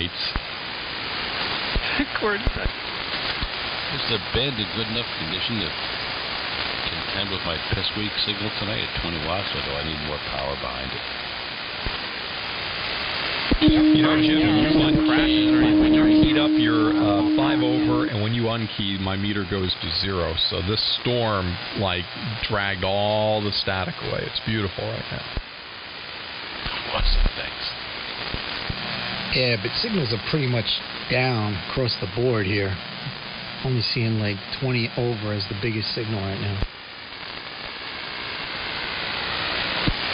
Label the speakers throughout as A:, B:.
A: nights.
B: Coordinates.
C: Is the band in good enough condition to contend with my Pissweak signal tonight at 20 watts, or do I need more power behind it?
A: You know, Jim, when you heat up your 5-over, and when you unkey, my meter goes to 0. So this storm, like, dragged all the static away. It's beautiful right now.
C: Awesome, thanks.
D: Yeah, but signals are pretty much down across the board here. Only seeing like 20 over as the biggest signal right now.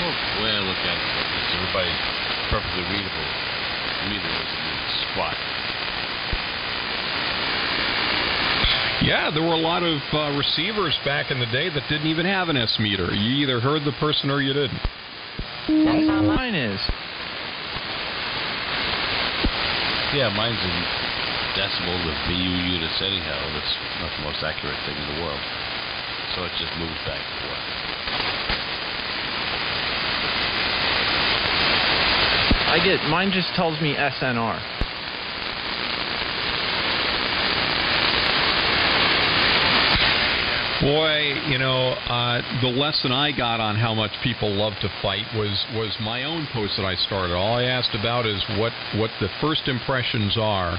C: Oh, well, look at it. Is everybody perfectly readable? Meter is squat.
A: Yeah, there were a lot of receivers back in the day that didn't even have an S meter. You either heard the person or you didn't.
B: That's how mine is.
C: Yeah, mine's in decibel with VU units anyhow. That's not the most accurate thing in the world. So it just moves back and forth.
B: Mine just tells me SNR.
A: Boy, you know, the lesson I got on how much people love to fight was my own post that I started. All I asked about is what the first impressions are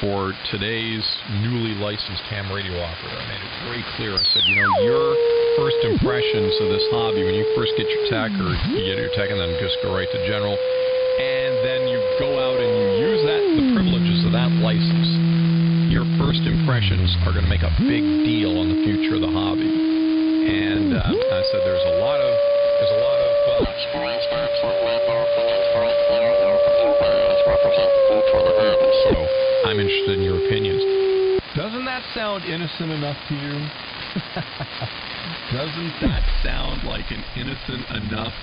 A: for today's newly licensed ham radio operator. I made it very clear. I said, you know, your first impressions of this hobby, when you first get your tech, or you get your tech and then just go right to general, and then you go out and you use the privileges of that license, your first impressions are going to make a big deal on the future of the hobby. And I said there's a lot of so I'm interested in your opinions. Doesn't that sound innocent enough to you? Doesn't that sound like an innocent enough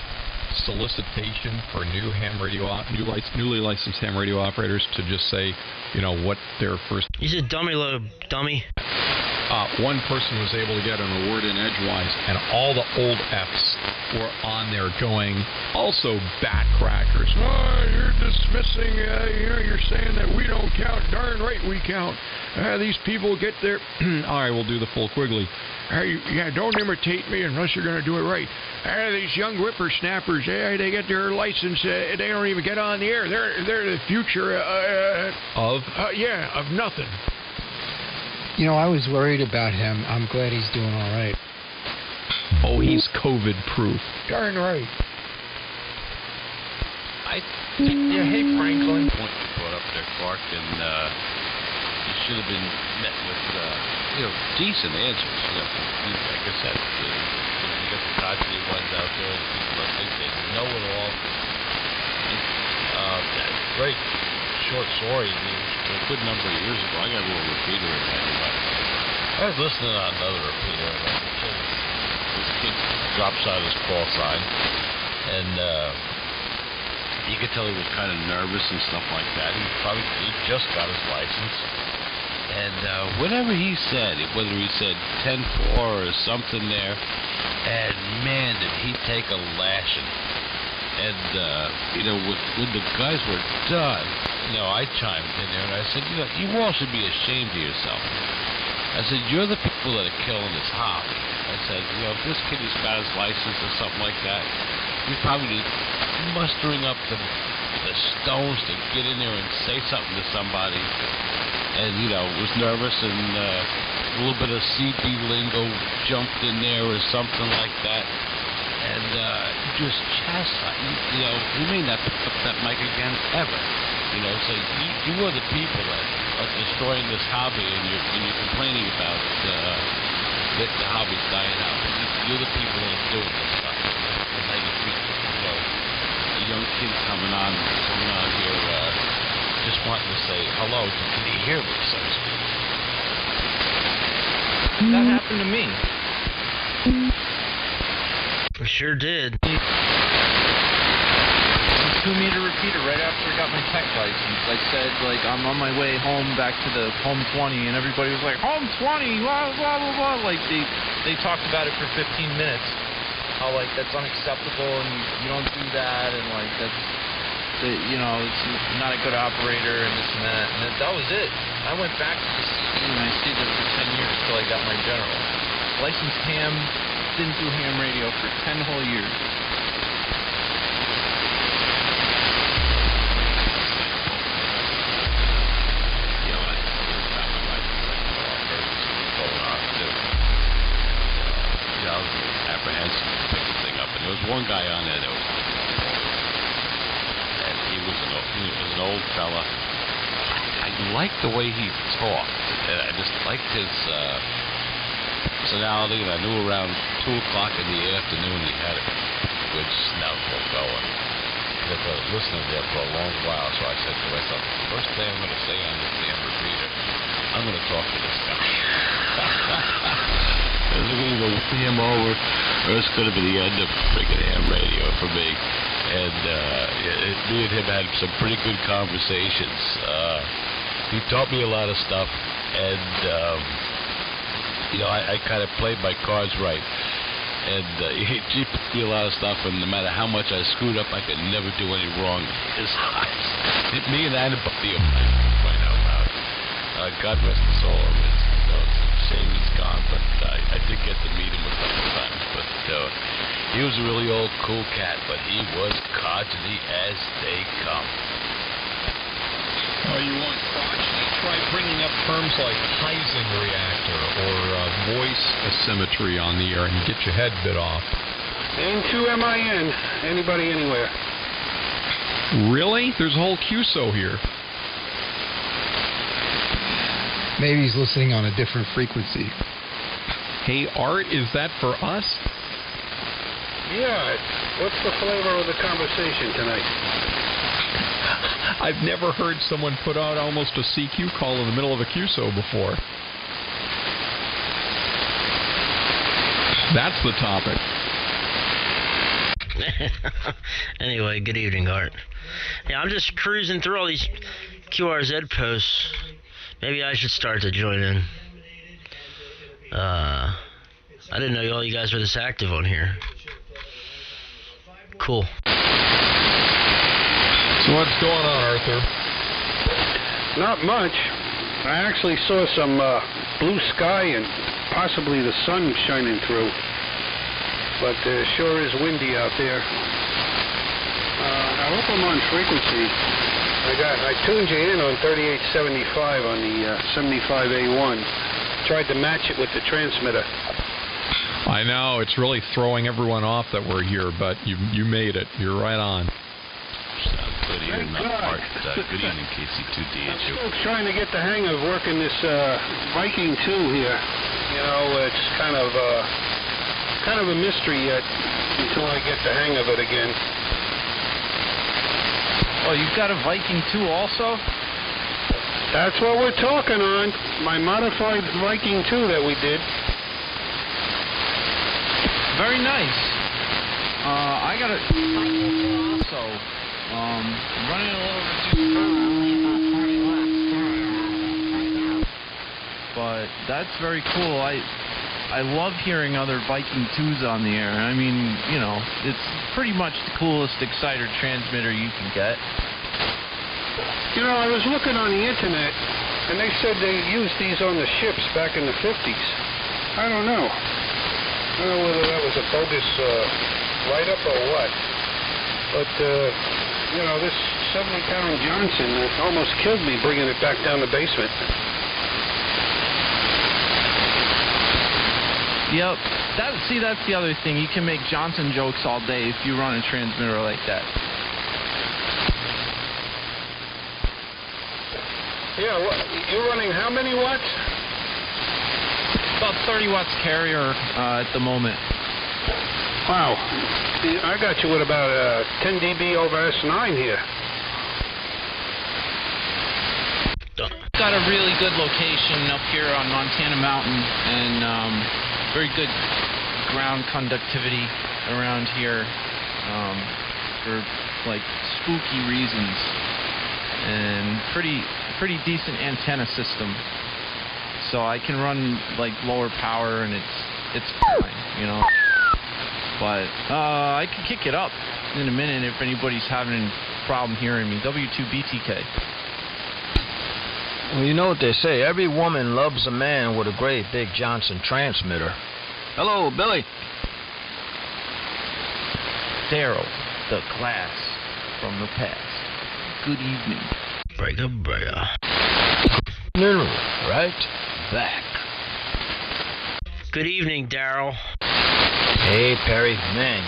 A: solicitation for newly licensed ham radio operators to just say, you know, what their first...
E: He's a dummy little dummy.
A: One person was able to get a word in edgewise, and all the old Fs were on there going, also bat crackers. Oh, you're dismissing, you're saying that we don't count. Darn right we count. These people get their... All right, we'll do the full Quigley. Yeah, don't imitate me unless you're going to do it right. These young whippersnappers, they get their license, they don't even get on the air. They're the future of nothing.
D: You know, I was worried about him. I'm glad he's doing all right.
A: Oh, he's COVID-proof.
D: Darn right.
B: Yeah, hey, Franklin.
C: Point you brought up there, Clark, and you should have been met with, decent answers. Like I said, you got the cognitive ones out there, the people that think they know it all. Great short story. A good number of years ago, I got a little repeater in there. I was listening on another repeater, and this kid drops out his call sign, and you could tell he was kind of nervous and stuff like that. He just got his license, and whatever he said, whether he said 10-4 or something there, and man, did he take a lashing. And when the guys were done, I chimed in there and I said, you all should be ashamed of yourself. I said, you're the people that are killing this hobby. I said, if this kid has got his license or something like that, you're probably mustering up the stones to get in there and say something to somebody. And, was nervous, and a little bit of CB lingo jumped in there or something like that. And just chastise, we may not pick up that mic again ever. So you are the people that are destroying this hobby, and you're complaining about that the hobby's dying out. You're the people that are doing this stuff. And how you treat a young kid coming on here, just wanting to say hello. Can you hear me, so to speak?
B: That happened to me.
E: I sure did.
B: 2-meter repeater right after I got my tech license. I said, I'm on my way home back to the home 20, and everybody was like, home 20, blah, blah, blah, blah. Like, they talked about it for 15 minutes. How, that's unacceptable, and you don't do that, and, that's... it's not a good operator and this and that. And that was it. I went back to the CE and I stayed there for 10 years until I got my general. Licensed ham, didn't do ham radio for 10 whole years.
C: There was one guy on there, and he was an old fella. I liked the way he talked. I just liked his personality, and I knew around 2 o'clock in the afternoon he had a good snout going. Because I was listening there for a long while, so I said to myself, the first thing I'm going to say on this damn repeater, I'm going to talk to this guy. Is it going to go PMO or it's going to be the end of freaking ham radio for me? And me and him had some pretty good conversations. He taught me a lot of stuff, and I kind of played my cards right. And he taught me a lot of stuff, and no matter how much I screwed up, I could never do any wrong in his eyes. Me and anybody right out loud. God rest his soul. It's a shame he's gone, but I did get to meet him a couple of times. But he was a really old, cool cat, but he was crotchety as they come.
A: Oh, you want crotchety? Try bringing up terms like Heising reactor or voice asymmetry on the air and get your head bit off.
F: N2MIN. Anybody, anywhere.
A: Really? There's a whole QSO here.
D: Maybe he's listening on a different frequency.
A: Hey, Art, is that for us?
F: Yeah. What's the flavor of the conversation tonight?
A: I've never heard someone put out almost a CQ call in the middle of a QSO before. That's the topic.
E: Anyway, good evening, Art. Yeah, I'm just cruising through all these QRZ posts. Maybe I should start to join in. I didn't know all you guys were this active on here. Cool.
A: So what's going on, Arthur?
F: Not much. I actually saw some blue sky and possibly the sun shining through. But sure is windy out there. I hope I'm on frequency. I tuned you in on 3875 on the 75A1. Tried to match it with the transmitter.
A: I know, it's really throwing everyone off that we're here, but you made it. You're right on.
C: Sounds good evening, Art. Good evening, KC2DHU.
F: I'm still trying to get the hang of working this Viking 2 here. It's kind of a mystery yet until I get the hang of it again.
B: Oh, you've got a Viking 2 also?
F: That's what we're talking on. My modified Viking 2 that we did.
B: Very nice. I got it also. Running a little reduced, but that's very cool. I love hearing other Viking 2s on the air. I mean, it's pretty much the coolest exciter transmitter you can get.
F: I was looking on the internet, and they said they used these on the ships back in the 50s. I don't know. I don't know whether that was a bogus write-up or what. But, this 70-pound Johnson almost killed me bringing it back down the basement.
B: Yep. That's the other thing. You can make Johnson jokes all day if you run a transmitter like that.
F: Yeah, you're running how many watts?
B: About 30 watts carrier at the moment.
F: Wow. I got you with about 10 dB over S9 here.
B: Got a really good location up here on Montana Mountain, and very good ground conductivity around here for like spooky reasons, and pretty decent antenna system. So I can run like lower power, and it's fine, But I can kick it up in a minute if anybody's having problem hearing me. W2BTK.
G: Well, you know what they say. Every woman loves a man with a great big Johnson transmitter. Hello, Billy.
B: Daryl, the glass from the past. Good evening.
E: Breaker.
G: No, right back.
E: Good evening, Daryl.
G: Hey, Perry. Man,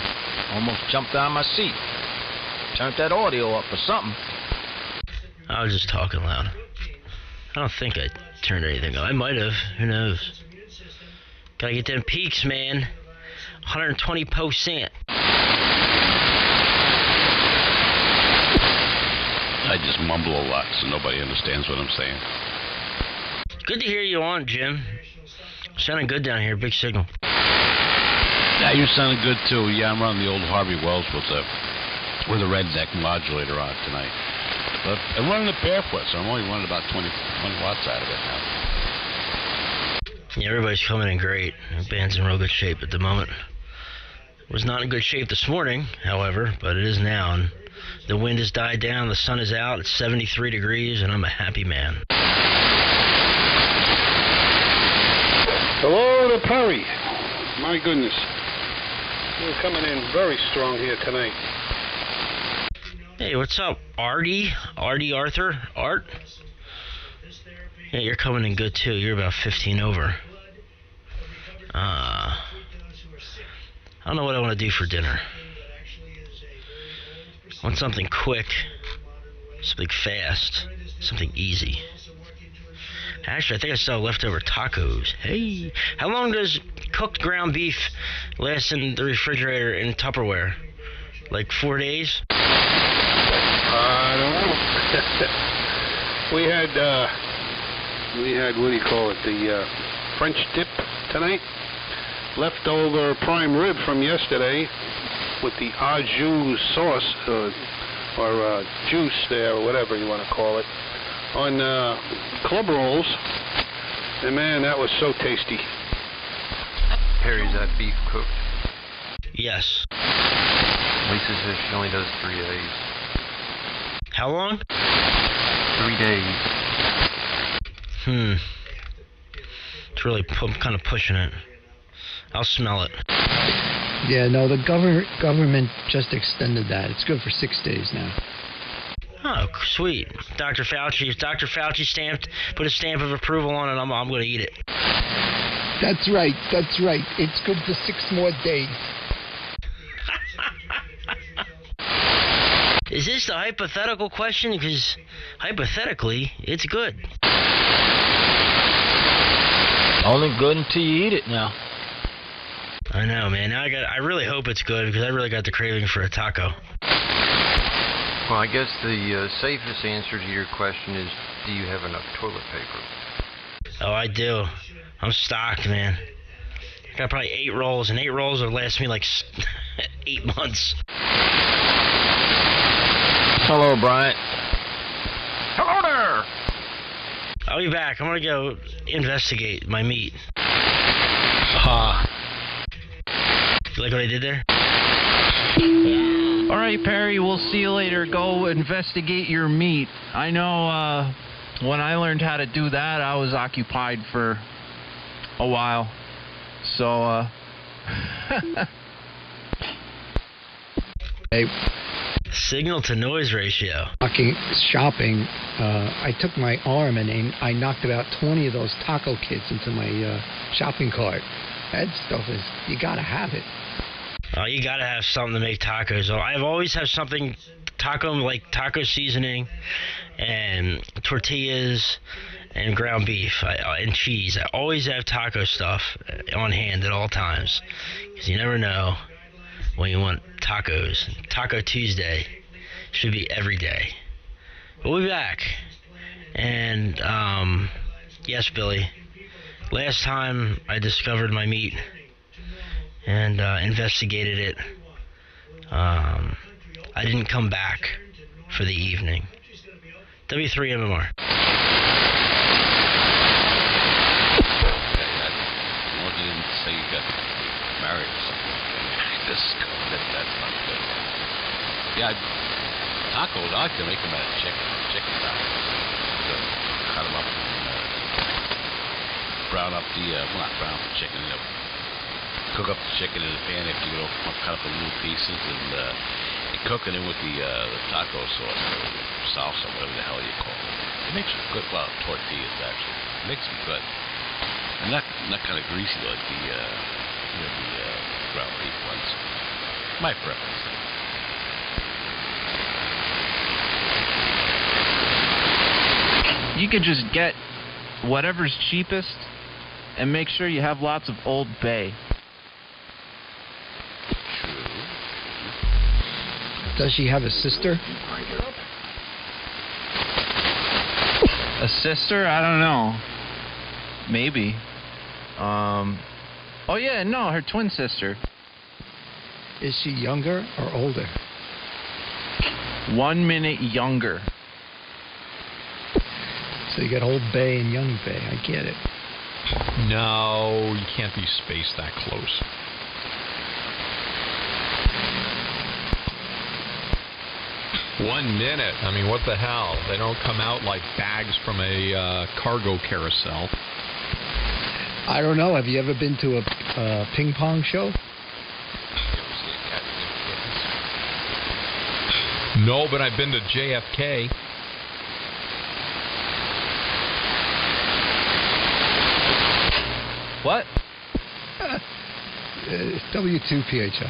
G: almost jumped out of my seat. Turned that audio up or something.
E: I was just talking loud. I don't think I turned anything up. I might have. Who knows? Gotta get them peaks, man. 120%.
C: I just mumble a lot so nobody understands what I'm saying.
E: Good to hear you on, Jim. Sounding good down here. Big signal.
C: Yeah, you sounded good too. Yeah, I'm running the old Harvey Wells with a redneck modulator on it tonight. But I'm running it barefoot, so I'm only running about 20 watts out of it now.
E: Yeah, everybody's coming in great. The band's in real good shape at the moment. Was not in good shape this morning, however, but it is now. And the wind has died down, the sun is out, it's 73 degrees, and I'm a happy man.
F: Hello to Perry. My goodness. You're coming in very strong here tonight.
E: Hey, what's up, Artie? Artie Arthur? Art? Yeah, you're coming in good too. You're about 15 over. I don't know what I want to do for dinner. I want something quick, something fast, something easy. Actually, I think I still have leftover tacos. Hey, how long does cooked ground beef last in the refrigerator in Tupperware? Like 4 days?
F: I don't know. we had, what do you call it, the French dip tonight. Leftover prime rib from yesterday with the au jus sauce, or juice there, or whatever you want to call it, on club rolls. And man, that was so tasty.
H: Perry's that beef cooked?
E: Yes.
H: Lisa says she only does 3 days.
E: How long?
H: 3 days.
E: It's really kind of pushing it. I'll smell it.
D: Yeah, no, the government just extended that. It's good for 6 days now.
E: Oh, sweet. Dr. Fauci put a stamp of approval on it, I'm going to eat it.
D: That's right. It's good for 6 more days.
E: Is this the hypothetical question? Because hypothetically, it's good.
G: Only good until you eat it now.
E: I know, man. Now I really hope it's good because I really got the craving for a taco.
H: Well, I guess the safest answer to your question is, do you have enough toilet paper?
E: Oh, I do. I'm stocked, man. I got probably 8 rolls, and 8 rolls will last me like 8 months.
G: Hello, Bryant.
H: Hello there!
E: I'll be back. I'm going to go investigate my meat. You like what I did there?
B: All right, Perry, we'll see you later. Go investigate your meat. I know when I learned how to do that, I was occupied for a while. So,
D: Hey,
E: Signal to noise ratio.
D: shopping, I took my arm and I knocked about 20 of those taco kits into my shopping cart. That stuff is, you gotta have it.
E: Oh, you gotta have something to make tacos. I've always have something taco seasoning and tortillas and ground beef and cheese. I always have taco stuff on hand at all times because you never know when you want tacos. Taco Tuesday should be every day. We'll be back. And yes, Billy, last time I discovered my meat and investigated it, I didn't come back for the evening. W3MMR.
C: Well, you didn't say you got married or something. That's not good. Yeah, tacos, I like to make them out of chicken tacos. So, cut them up and brown up the, well, not brown up the chicken, you know, cook up the chicken in the pan after you cut up in little pieces and you cook it in with the taco sauce or salsa, whatever the hell you call it. It makes it good, well, tortillas actually. It makes them good. And not kind of greasy like the, the ground beef ones. My preference.
B: You could just get whatever's cheapest and make sure you have lots of Old Bay.
D: Does she have a sister?
B: A sister? I don't know. Maybe. Oh yeah, no, her twin sister.
D: Is she younger or older?
B: 1 minute younger.
D: So you got Old Bay and Young Bay. I get it.
A: No, you can't be spaced that close. One minute. I mean, what the hell? They don't come out like bags from a cargo carousel.
D: I don't know. Have you ever been to a ping pong show?
A: No, but I've been to JFK.
B: What?
D: It's W2PHI.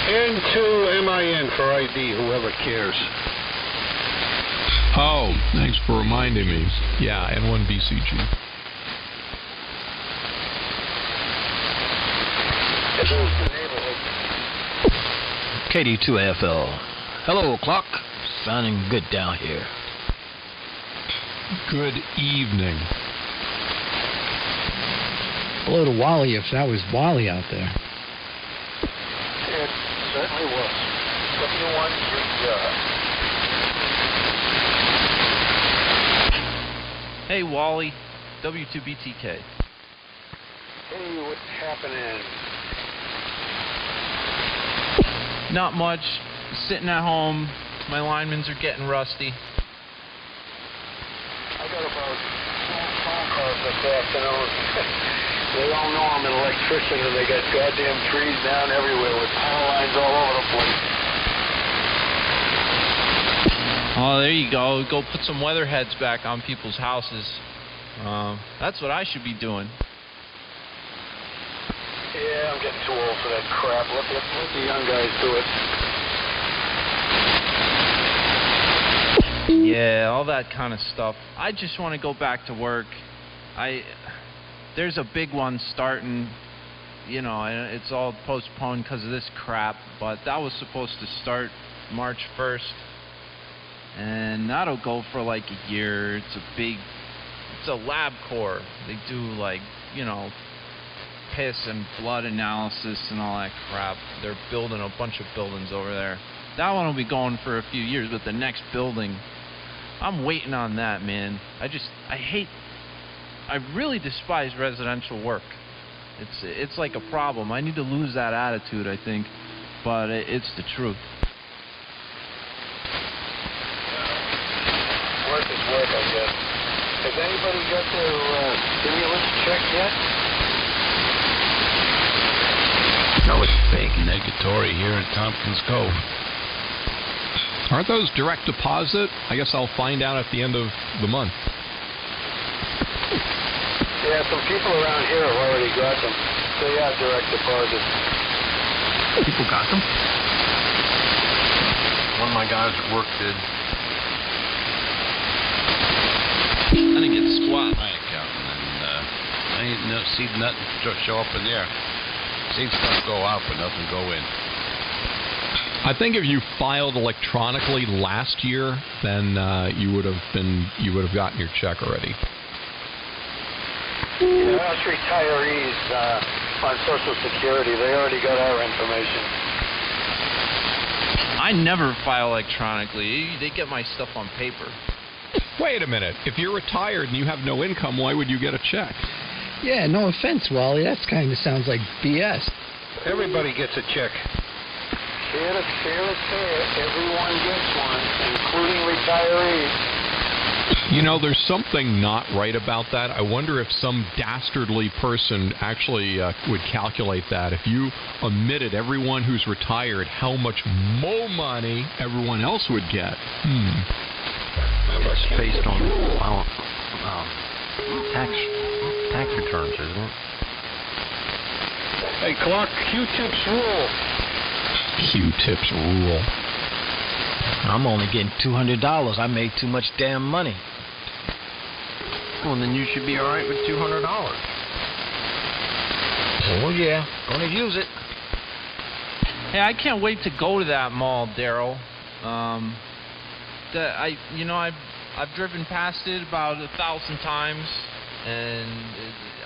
F: N2MIN for ID, whoever cares.
A: Oh, thanks for reminding me. Yeah, N1BCG.
G: KD2AFL. Hello, clock. Sounding good down here.
A: Good evening.
D: Hello to Wally, if that was Wally out there.
F: It certainly was. W13.
B: Hey, Wally. W2BTK.
F: Hey, what's happening?
B: Not much. Sitting at home. My linemans are getting rusty.
F: I got about 12 phone calls this afternoon. They all know I'm an electrician and they got goddamn trees down everywhere with power lines all over the place.
B: Oh, there you go. Go put some weather heads back on people's houses. That's what I should be doing.
F: Yeah, I'm getting too old for that crap. Let the young guys do it.
B: Yeah, all that kind of stuff. I just want to go back to work. There's a big one starting, and it's all postponed because of this crap, but that was supposed to start March 1st, and that'll go for like a year. It's a lab core. They do piss and blood analysis and all that crap. They're building a bunch of buildings over there. That one will be going for a few years, but the next building, I'm waiting on that, man. I really despise residential work. It's like a problem. I need to lose that attitude, I think, but it's the truth.
F: Work is work, I guess. Has anybody got their stimulus check yet?
C: No, it's fake. Negatory here in Tompkins Cove.
A: Aren't those direct deposit? I guess I'll find out at the end of the month.
F: Yeah, some people around here have already got them. They are direct deposit.
H: People got them? One of my guys at work did.
B: I didn't get squat.
C: My accountant, and I ain't seen nothing show up in there. Seen stuff go out, but nothing go in.
A: I think if you filed electronically last year, then you would have gotten your check already.
F: Yeah, us retirees on Social Security, they already got our information.
B: I never file electronically. They get my stuff on paper.
A: Wait a minute. If you're retired and you have no income, why would you get a check?
D: Yeah, no offense, Wally. That kind of sounds like BS.
F: Everybody gets a check. Fair is fair. Everyone gets one, including retirees.
A: You know, there's something not right about that. I wonder if some dastardly person actually would calculate that. If you omitted everyone who's retired, how much more money everyone else would get.
H: It's based on tax returns, isn't it?
F: Hey, Clark, Q-tips rule.
A: Q-tips rule.
G: I'm only getting $200. I made too much damn money.
H: Well, then you should be all right with $200.
G: Oh, yeah. Gonna use it.
B: Hey, I can't wait to go to that mall, Daryl. I've driven past it about 1,000 times, and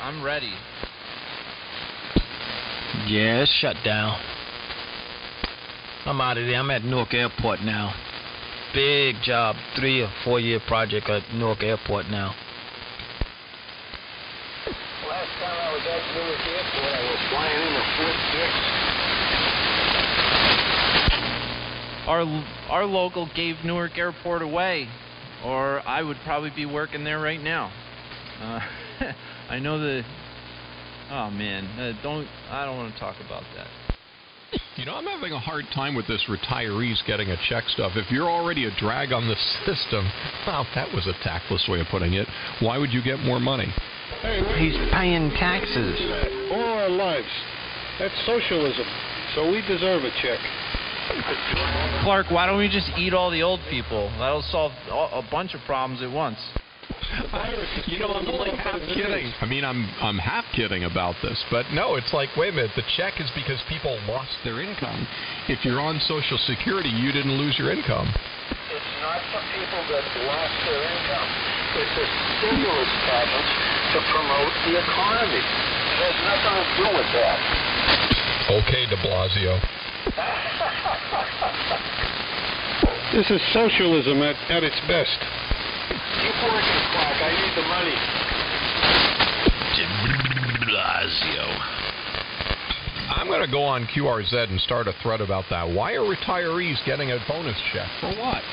B: I'm ready.
G: Yeah, it's shut down. I'm out of there. I'm at Newark Airport now. Big job, 3 or 4 year project at Newark Airport now.
F: Last time I was at Newark Airport, I was flying into Fort Dix.
B: Our local gave Newark Airport away, or I would probably be working there right now. I know the. Oh man, I don't want to talk about that.
A: You know, I'm having a hard time with this retirees getting a check stuff. If you're already a drag on the system, well, that was a tactless way of putting it. Why would you get more money?
F: Hey,
H: He's paying taxes.
F: all our lives. That's socialism. So we deserve a check.
B: Clark, why don't we just eat all the old people? That'll solve a bunch of problems at once.
A: You know, I'm like half kidding. I mean, I'm half kidding about this, but no, it's like, wait a minute, the check is because people lost their income. If you're on Social Security, you didn't lose your income.
F: It's not for people that lost their income. It's a stimulus package to promote the economy. It has nothing to do with that.
A: Okay, de Blasio.
F: This is socialism at its best. Keep working, Clark. I need the money.
C: De Blasio.
A: I'm going to go on QRZ and start a thread about that. Why are retirees getting a bonus check? For what?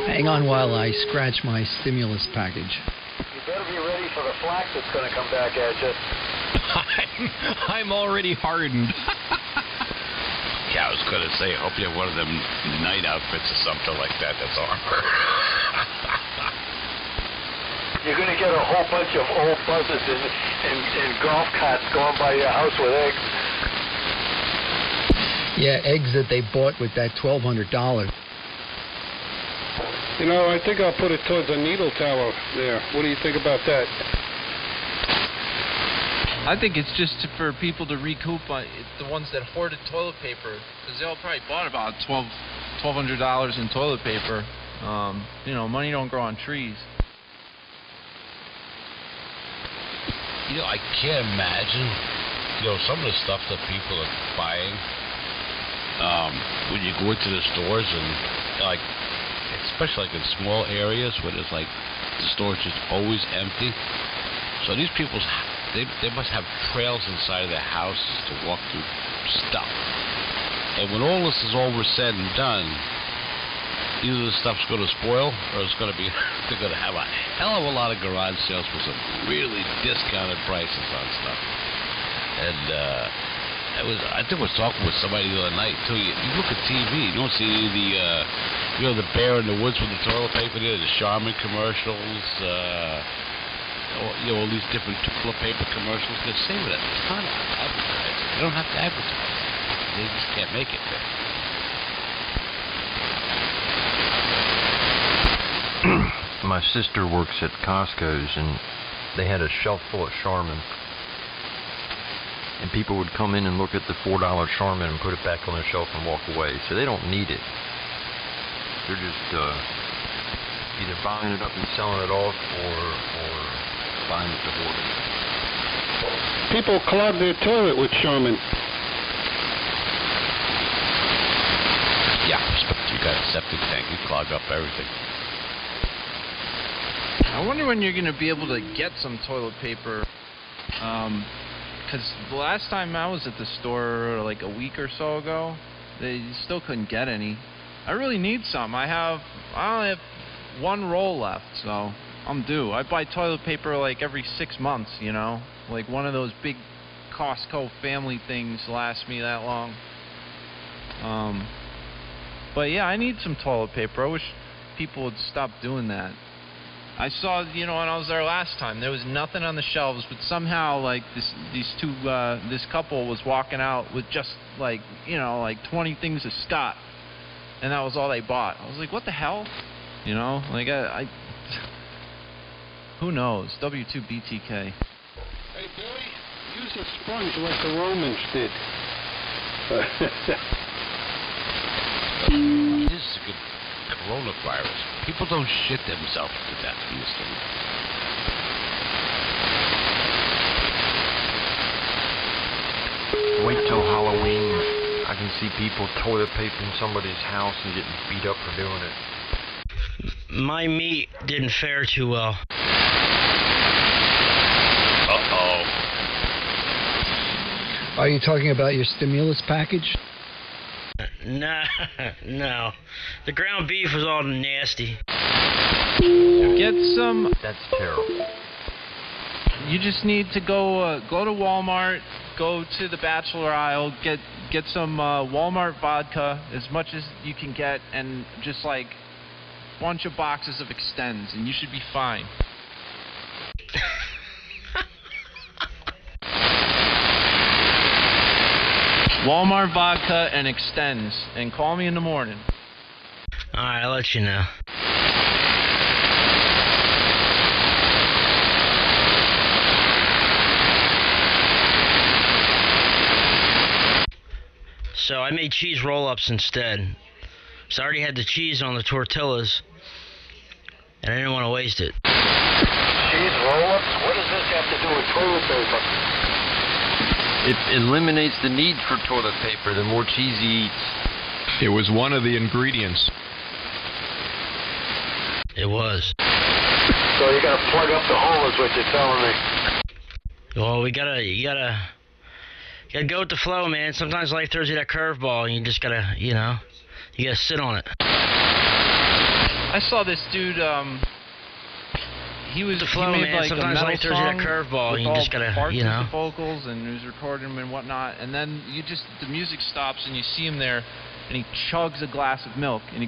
D: Hang on while I scratch my stimulus package.
F: You better be ready for the flack that's going to come back at you.
A: I'm already hardened.
C: Yeah, I was going to say, I hope you have one of them night outfits or something like that that's armor.
F: You're going to get a whole bunch of old buzzers and golf carts going by your house with eggs.
D: Yeah, eggs that they bought with that $1,200.
F: You know, I think I'll put it towards a needle tower there. What do you think about that?
B: I think it's just for people to recoup the ones that hoarded toilet paper, because they all probably bought about $1,200 in toilet paper. Money don't grow on trees.
C: You know, I can't imagine, some of the stuff that people are buying when you go into the stores and, especially in small areas where there's, the store's just always empty. So these people, they must have trails inside of their houses to walk through stuff. And when all this is over said and done, either the stuff's going to spoil or it's going to be they're going to have a hell of a lot of garage sales for some really discounted prices on stuff. And I think I was talking with somebody the other night too. You look at TV, you don't see the bear in the woods with the toilet paper there, the Charmin commercials, all these different toilet paper commercials. They're saving a ton of advertising. They don't have to advertise. They just can't make it there.
H: My sister works at Costco's, and they had a shelf full of Charmin. And people would come in and look at the $4 Charmin and put it back on their shelf and walk away. So they don't need it. They're just either buying it up and selling it off or buying it to hoard it.
F: People clog their toilet with Charmin.
C: Yeah, especially you got a septic tank, you clog up everything.
B: I wonder when you're going to be able to get some toilet paper. Because the last time I was at the store, a week or so ago, They still couldn't get any. I really need some. I only have one roll left, so I'm due. I buy toilet paper like every 6 months, you know? Like one of those big Costco family things lasts me that long. But yeah, I need some toilet paper. I wish people would stop doing that. I saw, you know, when I was there last time, there was nothing on the shelves, but somehow, like, this couple was walking out with just, like, you know, like 20 things of Scott, and that was all they bought. I was like, what the hell? You know, like, I who knows? W2BTK.
F: Hey, Billy, use a sponge like the Romans did.
C: This is a good coronavirus. People don't shit themselves to death these things.
H: Wait till Halloween. I can see people toilet papering somebody's house and getting beat up for doing it.
E: My meat didn't fare too well.
C: Uh-oh.
D: Are you talking about your stimulus package?
E: Nah, no. The ground beef was all nasty.
B: Get some.
H: That's terrible.
B: You just need to go to Walmart, go to the bachelor aisle, get some Walmart vodka, as much as you can get, and just like bunch of boxes of Extends, and you should be fine. Walmart vodka and Extends, and call me in the morning.
E: Alright, I'll let you know. So I made cheese roll-ups instead. So I already had the cheese on the tortillas, and I didn't want to waste it.
F: Cheese roll-ups? What does this have to do with toilet paper?
H: It eliminates the need for toilet paper the more cheese he eats.
A: It was one of the ingredients.
E: It was.
F: So you gotta plug up the hole is what you're telling me.
E: Well, you gotta go with the flow, man. Sometimes life throws you that curveball, and you just gotta, you gotta sit on it.
B: I saw this dude. He made
E: man.
B: like
E: Sometimes
B: a metal
E: life throws you that
B: song
E: curveball,
B: with
E: and you
B: all
E: just gotta,
B: parts of the vocals, and he was recording them and whatnot. And then the music stops, and you see him there, and he chugs a glass of milk, and he